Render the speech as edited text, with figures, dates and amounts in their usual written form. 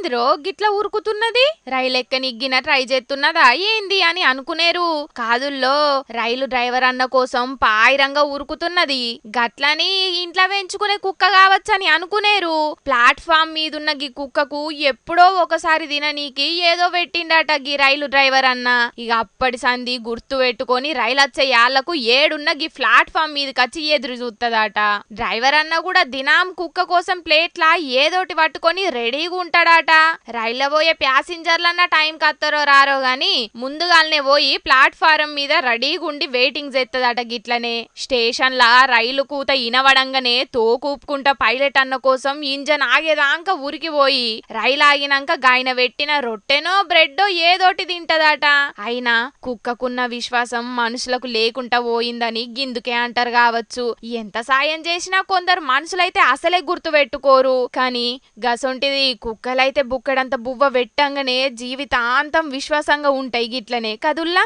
ఏందిరో గిట్లా ఉరుకుతున్నది, రైలెక్క నిగ్గిన ట్రై చేస్తున్నదా ఏంది అని అనుకునేరు. కాదుల్లో రైలు డ్రైవర్ అన్న కోసం పాయిరంగా ఉరుకుతున్నది. గట్లని ఇంట్లో పెంచుకునే కుక్క కావచ్చని అనుకునేరు. ప్లాట్ఫామ్ మీదున్న గీ కుక్కకు ఎప్పుడో ఒకసారి తిననీకి ఏదో పెట్టిండట గీ రైలు డ్రైవర్ అన్న. ఇక అప్పటి సంధి గుర్తు పెట్టుకొని రైలు వచ్చే యాళ్లకు ఏడున్న గీ ప్లాట్ఫామ్ మీదకి ఎదురు చూస్తుందట. డ్రైవర్ అన్న కూడా దినాం కుక్క కోసం ప్లేట్లా ఏదోటి పట్టుకొని రెడీగా ఉంటాడట. రైల్లో పోయే ప్యాసింజర్లన్న టైం కత్తరో రారో గాని ముందుగానే పోయి ప్లాట్ఫారం మీద రెడీగా ఉండి వెయిటింగ్ చేస్తుందట. గిట్లనే స్టేషన్ లా రైలు కూత ఇనవడంగానే తోకూపుకుంటా పైలట్ అన్న కోసం ఇంజన్ ఆగేదాకా ఉరికిపోయి రైలు ఆగినాక గాయన పెట్టిన రొట్టెనో బ్రెడ్డో ఏదోటి తింటదట. అయినా కుక్కకున్న విశ్వాసం మనుషులకు లేకుండా పోయిందని గిందుకే అంటారు కావచ్చు. ఎంత సాయం చేసినా కొందరు మనుషులైతే అసలే గుర్తు పెట్టుకోరు. కానీ గసొంటిది కుక్కలైతే బుక్కడంత బువ్వ పెట్టంగానే జీవితాంతం విశ్వాసంగా ఉంటాయి గిట్లనే కదుల్లా.